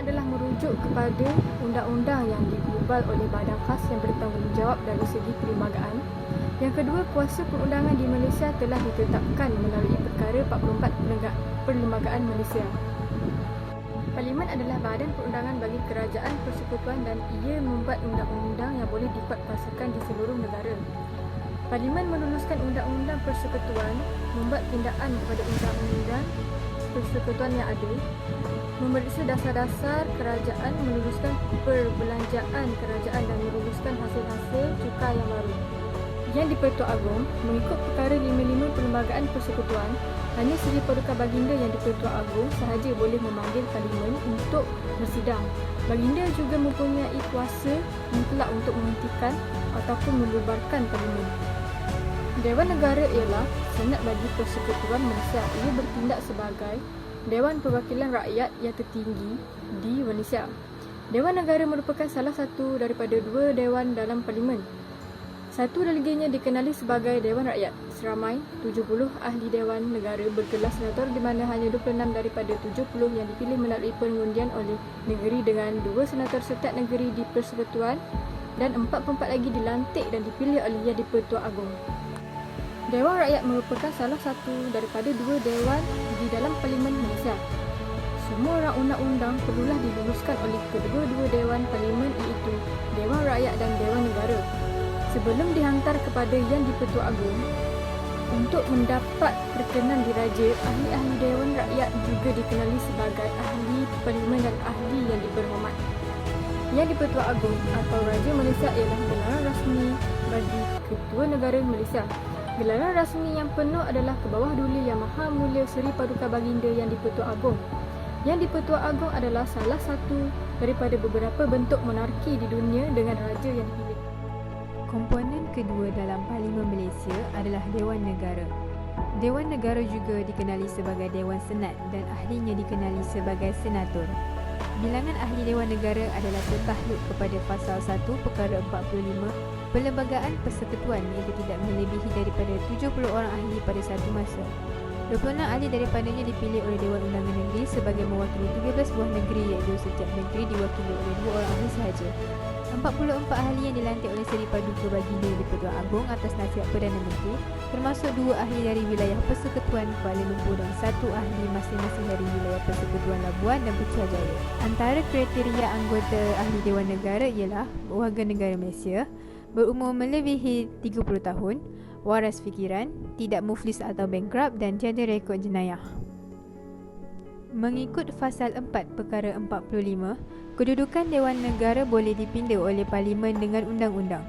adalah merujuk kepada undang-undang yang digubal oleh badan khas yang bertanggungjawab dari segi perlembagaan. Yang kedua, kuasa perundangan di Malaysia telah ditetapkan melalui Perkara 44 Perlembagaan Malaysia. Parlimen adalah badan perundangan bagi kerajaan persekutuan dan ia membuat undang-undang yang boleh dikuatkuasakan di seluruh negara. Parlimen meluluskan undang-undang persekutuan, membuat pindaan kepada undang-undang persekutuan yang ada, memeriksa dasar-dasar kerajaan, meluluskan perbelanjaan kerajaan dan meluluskan hasil-hasil cukai yang baru. Yang di-Pertuan Agong, mengikut Perkara 55 Perlembagaan Persekutuan, hanya Seri Paduka Baginda yang di-Pertuan Agong sahaja boleh memanggil Parlimen untuk bersidang. Baginda juga mempunyai kuasa mutlak untuk menghentikan ataupun membubarkan Parlimen. Dewan Negara ialah Senat bagi Persekutuan Malaysia. Ia bertindak sebagai Dewan Perwakilan Rakyat yang tertinggi di Malaysia. Dewan Negara merupakan salah satu daripada dua dewan dalam Parlimen. Satu lagi-nya dikenali sebagai Dewan Rakyat. Seramai 70 ahli Dewan Negara bergelar senator di mana hanya 26 daripada 70 yang dipilih melalui pengundian oleh negeri dengan 2 senator setiap negeri di Persekutuan dan 44 lagi dilantik dan dipilih oleh Yang di-Pertuan Agong. Dewan Rakyat merupakan salah satu daripada dua dewan di dalam Parlimen Malaysia. Semua rancangan undang-undang perlulah diluluskan oleh kedua-dua dewan Parlimen iaitu Dewan Rakyat dan Dewan Negara. Sebelum dihantar kepada Yang di-Pertuan Agong untuk mendapat perkenan diraja, ahli-ahli Dewan Rakyat juga dikenali sebagai ahli Parlimen dan ahli yang diberhormat. Yang di-Pertuan Agong atau Raja Malaysia ialah gelaran rasmi bagi Ketua Negara Malaysia. Gelaran rasmi yang penuh adalah ke bawah duli Yang Maha Mulia Seri Paduka Baginda Yang di-Pertuan Agong. Yang di-Pertuan Agong adalah salah satu daripada beberapa bentuk monarki di dunia dengan raja yang dipilih. Komponen kedua dalam Parlimen Malaysia adalah Dewan Negara. Dewan Negara juga dikenali sebagai Dewan Senat dan ahlinya dikenali sebagai Senator. Bilangan ahli Dewan Negara adalah tertakluk kepada Pasal 1 Perkara 45 Perlembagaan Persekutuan iaitu tidak melebihi daripada 70 orang ahli pada satu masa. 26 ahli daripadanya dipilih oleh Dewan Undangan Negeri sebagai mewakili 13 buah negeri iaitu setiap negeri diwakili oleh 2 orang ahli sahaja. 44 ahli yang dilantik oleh Seri Paduka Baginda Yang di-Pertuan Agong atas nasihat Perdana Menteri termasuk 2 ahli dari wilayah Persekutuan Kuala Lumpur dan 1 ahli masing-masing dari wilayah Persekutuan Labuan dan Putrajaya. Antara kriteria anggota ahli Dewan Negara ialah warga negara Malaysia, berumur melebihi 30 tahun, waras fikiran, tidak muflis atau bankrupt dan tiada rekod jenayah. Mengikut Fasal 4 Perkara 45, kedudukan Dewan Negara boleh dipinda oleh Parlimen dengan undang-undang.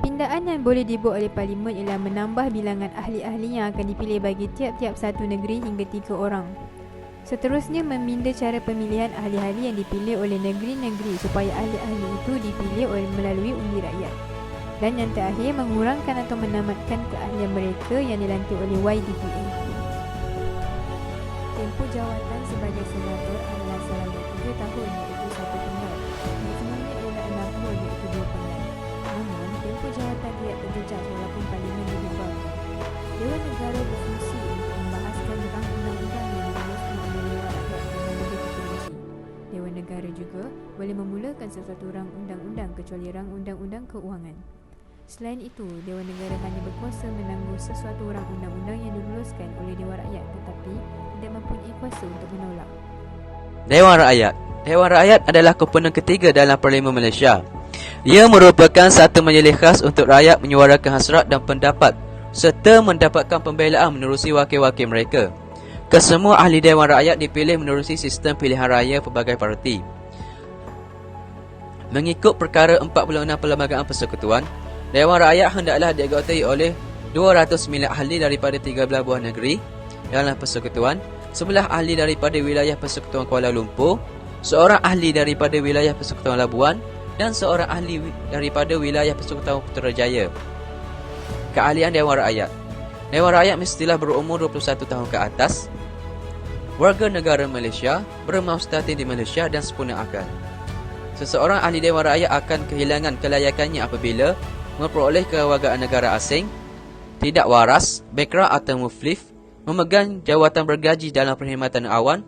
Pindaan yang boleh dibuat oleh Parlimen ialah menambah bilangan ahli-ahli yang akan dipilih bagi tiap-tiap satu negeri hingga 3 orang. Seterusnya meminda cara pemilihan ahli-ahli yang dipilih oleh negeri-negeri supaya ahli-ahli itu dipilih melalui undi rakyat. Dan yang terakhir, mengurangkan atau menamatkan keahlian mereka yang dilantik oleh YDPA. Tempoh jawatan sebagai senator adalah selama 3 tahun iaitu 1 penggal. Maksimumnya ialah 6 tahun iaitu 2 penggal. Namun, tempoh jawatan tidak terjejas walaupun Parlimen dibubarkan. Dewan Negara berfungsi untuk membahaskan rang undang-undang yang diluluskan oleh Dewan Rakyat dan memberi rekomendasi. Dewan Negara juga boleh memulakan sesuatu rang undang-undang kecuali rang undang-undang keuangan. Selain itu, Dewan Negara hanya berkuasa menangguh sesuatu rang undang-undang yang diluluskan oleh Dewan Rakyat tetapi tidak mempunyai kuasa untuk menolak. Dewan Rakyat. Dewan Rakyat adalah komponen ketiga dalam Parlimen Malaysia. Ia merupakan satu majlis khas untuk rakyat menyuarakan hasrat dan pendapat serta mendapatkan pembelaan menerusi wakil-wakil mereka. Kesemua ahli Dewan Rakyat dipilih menerusi sistem pilihan raya pelbagai parti. Mengikut Perkara 46 Perlembagaan Persekutuan, Dewan Rakyat hendaklah dianggotai oleh 209 ahli daripada 13 buah negeri dalam Persekutuan, 11 ahli daripada wilayah Persekutuan Kuala Lumpur, seorang ahli daripada wilayah Persekutuan Labuan dan seorang ahli daripada wilayah Persekutuan Putrajaya. Keahlian Dewan Rakyat. Dewan Rakyat mestilah berumur 21 tahun ke atas, warga negara Malaysia, bermaaf status di Malaysia dan sempurna akal. Seseorang ahli Dewan Rakyat akan kehilangan kelayakannya apabila memperoleh kewargaan negara asing, tidak waras, bankrupt atau muflis, memegang jawatan bergaji dalam perkhidmatan awan,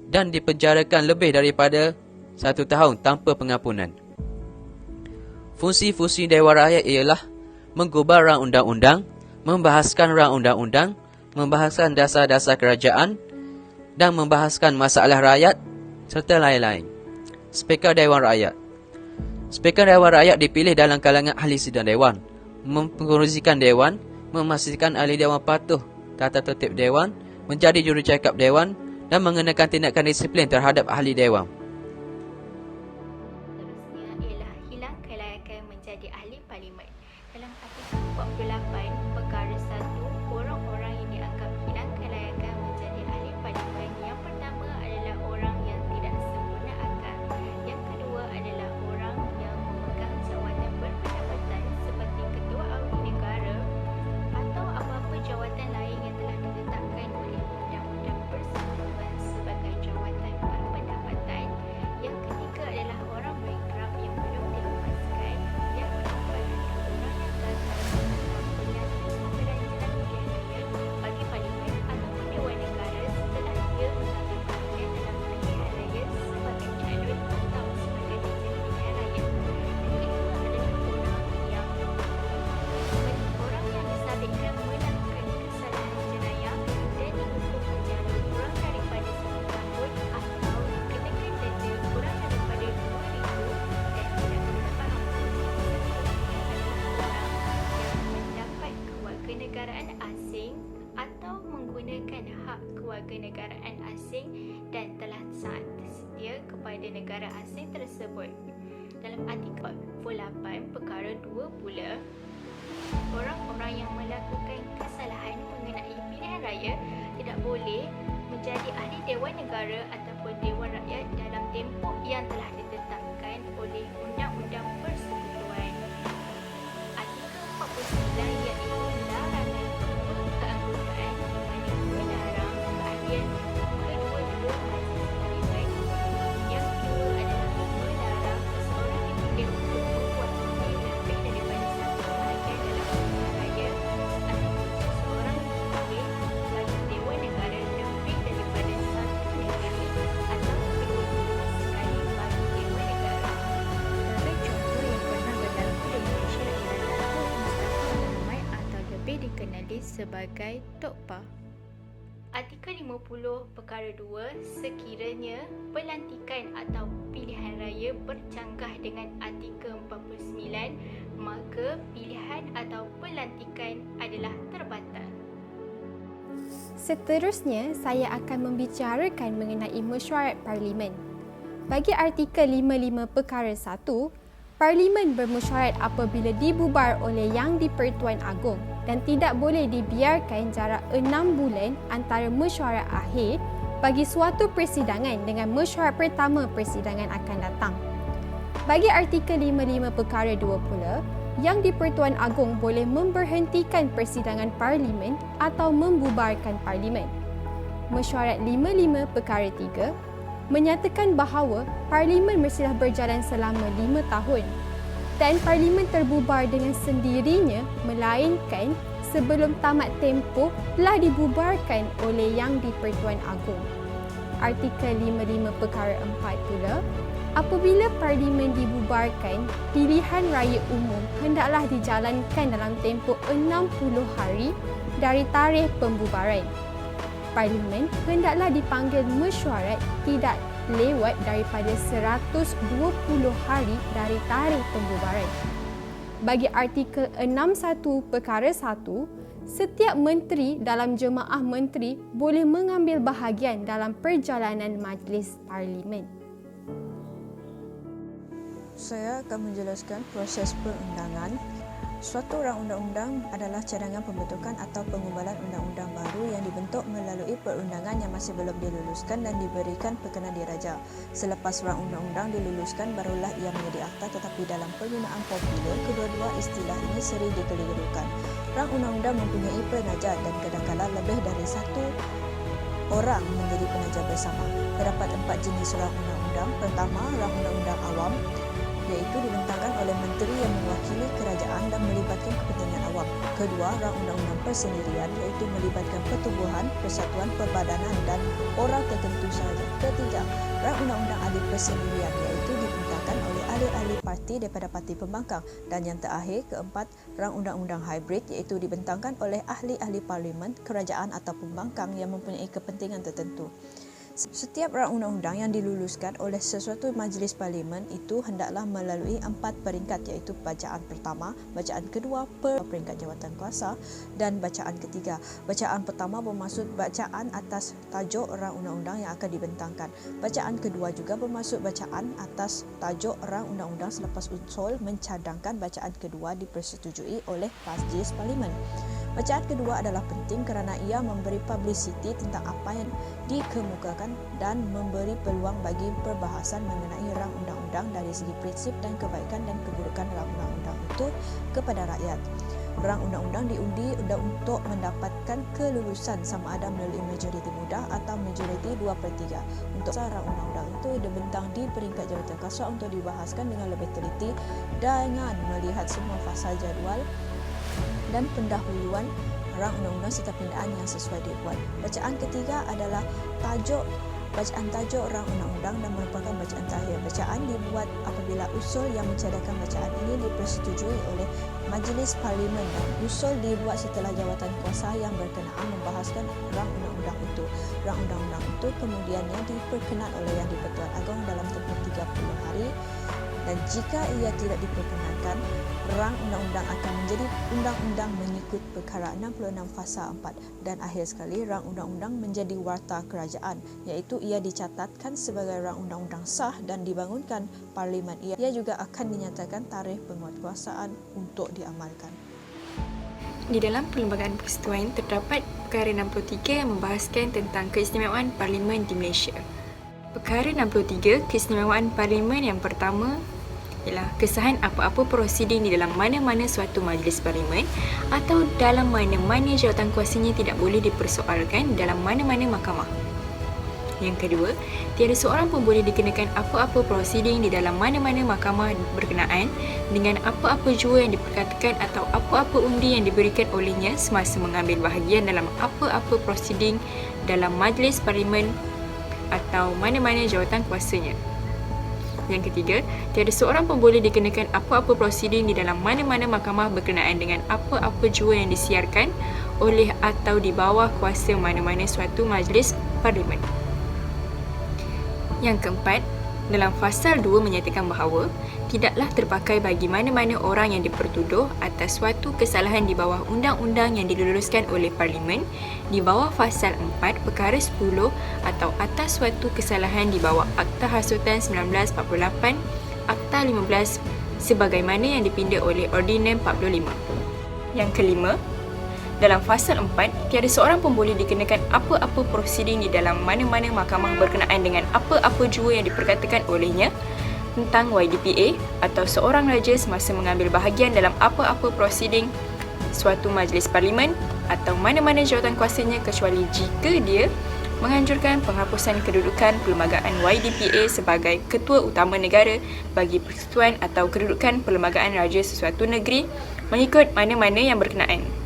dan dipenjarakan lebih daripada 1 tahun tanpa pengampunan. Fungsi-fungsi Dewan Rakyat ialah menggubal rang undang-undang, membahaskan rang undang-undang, membahaskan dasar-dasar kerajaan dan membahaskan masalah rakyat serta lain-lain. Speaker Dewan Rakyat. Speaker Dewan Rakyat dipilih dalam kalangan ahli sidang Dewan, mempengerusikan Dewan, memastikan ahli Dewan patuh tata tertib Dewan, menjadi jurucakap Dewan dan mengenakan tindakan disiplin terhadap ahli Dewan. Seterusnya ialah hilang kelayakan menjadi ahli parlimen. Dalam artikel 48 perkara 1, orang-orang yang dianggap hilang kelayakan menjadi ahli parlimen, yang pertama adalah orang yang tidak sempurna akal. Yang kedua adalah orang yang memegang jawatan berpendapatan seperti ketua ahli negara atau apa-apa jawatan lain yang telah ditetapkan oleh undang-undang persekutuan sebagai jawatan berpendapatan. Yang ketiga adalah orang bankrupt yang belum dilepaskan. Yang keempat adalah orang yang gagal atau penyakit pemberantasan pilihan raya bagi parlimen ataupun Dewan Negara setelah dia mengambil bahagian dalam pilihan raya sebagai calon atau sebagai ejen pilihan raya. Yang kelima adalah orang yang disabitkan melakukan kesalahan jenayah dan dihukum penjara kurang daripada 1 tahun atau dikenakan denda kurang daripada RM2,000 dan tidak mendapat ampun yang mendapat kewarganegaraan asing atau menggunakan hak kewarganegaraan asing dan telah sangat tersedia kepada negara asing tersebut. Dalam artikel 48 perkara 2 pula, orang-orang yang melakukan kesalahan mengenai pilihan raya tidak boleh menjadi ahli Dewan Negara ataupun Dewan Rakyat dalam tempoh yang telah ditetapkan oleh Undang-Undang Persekutuan. Artikel 49 iaitu larangan keanggotaan di mana melarang keahlian kedua-dua majlis parlimen. Yang kedua adalah melarang seseorang dipilih untuk mewakili lebih daripada satu bahagian dalam pilihan raya ataupun seseorang dipilih bagi Dewan Negara lebih daripada satu negara atau kedua-dua sekali bagi Dewan Negara. Antara contoh yang pernah berlaku di Malaysia ialah Datuk Mustafa Muhammad atau lebih dikenali sebagai Tok Pa. Artikel 50 perkara 2, sekiranya pelantikan atau pilihan raya bercanggah dengan artikel 49, maka pilihan atau pelantikan adalah terbatal. Seterusnya, saya akan membicarakan mengenai mesyuarat parlimen. Bagi artikel 55 perkara 1, parlimen bermesyuarat apabila dibubar oleh Yang di-Pertuan Agong dan tidak boleh dibiarkan jarak 6 bulan antara mesyuarat akhir bagi suatu persidangan dengan mesyuarat pertama persidangan akan datang. Bagi artikel 55 perkara 2 pula, Yang di-Pertuan Agong boleh memberhentikan persidangan parlimen atau membubarkan parlimen. Mesyuarat 55 perkara 3 menyatakan bahawa parlimen mestilah berjalan selama 5 tahun dan parlimen terbubar dengan sendirinya melainkan sebelum tamat tempoh telah dibubarkan oleh Yang di-Pertuan Agong. Artikel 55 perkara 4 pula, apabila parlimen dibubarkan, pilihan raya umum hendaklah dijalankan dalam tempoh 60 hari dari tarikh pembubaran. Parlimen hendaklah dipanggil mesyuarat tidak lewat daripada 120 hari dari tarikh pembubaran. Bagi artikel 61 perkara 1, setiap menteri dalam jemaah menteri boleh mengambil bahagian dalam perjalanan majlis parlimen. Saya akan menjelaskan proses perundangan. Suatu rang undang-undang adalah cadangan pembentukan atau pengubalan undang-undang baru yang dibentuk melalui perundangan yang masih belum diluluskan dan diberikan perkenan diraja. Selepas rang undang-undang diluluskan, barulah ia menjadi akta, tetapi dalam penggunaan popular, kedua-dua istilah ini sering dikelirukan. Rang undang-undang mempunyai penaja dan kadangkala lebih dari satu orang menjadi penaja bersama. Terdapat 4 jenis rang undang-undang. Pertama, rang undang-undang awam. iaitu dibentangkan oleh menteri yang mewakili kerajaan dan melibatkan kepentingan awam. Kedua, rang undang-undang persendirian iaitu melibatkan pertubuhan, persatuan, perbadanan dan orang tertentu sahaja. Ketiga, rang undang-undang ahli persendirian iaitu dibentangkan oleh ahli-ahli parti daripada parti pembangkang. Dan yang terakhir, keempat, rang undang-undang hybrid iaitu dibentangkan oleh ahli-ahli parlimen, kerajaan atau pembangkang yang mempunyai kepentingan tertentu. Setiap rang undang-undang yang diluluskan oleh sesuatu majlis parlimen itu hendaklah melalui 4 peringkat iaitu bacaan pertama, bacaan kedua per peringkat jawatan kuasa dan bacaan ketiga. Bacaan pertama bermaksud bacaan atas tajuk rang undang-undang yang akan dibentangkan. Bacaan kedua juga bermaksud bacaan atas tajuk rang undang-undang selepas usul mencadangkan bacaan kedua dipersetujui oleh majlis parlimen. Bacaan kedua adalah penting kerana ia memberi publicity tentang apa yang dikemukakan dan memberi peluang bagi perbahasan mengenai rang undang-undang dari segi prinsip dan kebaikan dan keburukan rang undang-undang itu kepada rakyat. Rang undang-undang diundi untuk mendapatkan kelulusan sama ada melalui majoriti mudah atau majoriti 2/3. Untuk rang undang-undang itu dibentang di peringkat jawatan kuasa untuk dibahaskan dengan lebih teliti dengan melihat semua fasa jadual dan pendahuluan rang undang-undang serta pindaan yang sesuai dibuat. Bacaan ketiga adalah bacaan tajuk rang undang-undang dan merupakan bacaan terakhir. Bacaan dibuat apabila usul yang mencadangkan bacaan ini dipersetujui oleh majlis parlimen dan usul dibuat setelah jawatan kuasa yang berkenaan membahaskan rang undang-undang itu. Rang undang-undang itu kemudiannya diperkenan oleh Yang di-Pertuan Agong dalam tempoh 30 hari. Dan jika ia tidak diperkenankan, rang undang-undang akan menjadi undang-undang mengikut perkara 66 fasa 4 dan akhir sekali rang undang-undang menjadi warta kerajaan iaitu ia dicatatkan sebagai rang undang-undang sah dan dibangunkan parlimen. Ia juga akan dinyatakan tarikh penguatkuasaan untuk diamalkan. Di dalam Perlembagaan Persekutuan terdapat perkara 63 yang membahaskan tentang keistimewaan parlimen di Malaysia. Perkara 63, keistimewaan parlimen yang pertama ialah kesahan apa-apa prosiding di dalam mana-mana suatu majlis parlimen atau dalam mana-mana jawatan kuasanya tidak boleh dipersoalkan dalam mana-mana mahkamah. Yang kedua, tiada seorang pun boleh dikenakan apa-apa prosiding di dalam mana-mana mahkamah berkenaan dengan apa-apa jua yang diperkatakan atau apa-apa undi yang diberikan olehnya semasa mengambil bahagian dalam apa-apa prosiding dalam majlis parlimen atau mana-mana jawatan kuasanya. Yang ketiga, tiada seorang pun boleh dikenakan apa-apa prosiding di dalam mana-mana mahkamah berkenaan dengan apa-apa jua yang disiarkan oleh atau di bawah kuasa mana-mana suatu majlis parlimen. Yang keempat, dalam fasal 2 menyatakan bahawa tidaklah terpakai bagi mana-mana orang yang dipertuduh atas suatu kesalahan di bawah undang-undang yang diluluskan oleh parlimen di bawah fasal 4 perkara 10 atau atas suatu kesalahan di bawah Akta Hasutan 1948, Akta 15 sebagaimana yang dipinda oleh Ordinan 45. Yang kelima, dalam fasal 4, tiada seorang pun boleh dikenakan apa-apa prosiding di dalam mana-mana mahkamah berkenaan dengan apa-apa jua yang diperkatakan olehnya tentang YDPA atau seorang raja semasa mengambil bahagian dalam apa-apa prosiding suatu majlis parlimen atau mana-mana jawatan kuasanya kecuali jika dia menganjurkan penghapusan kedudukan perlembagaan YDPA sebagai ketua utama negara bagi persekutuan atau kedudukan perlembagaan raja sesuatu negeri mengikut mana-mana yang berkenaan.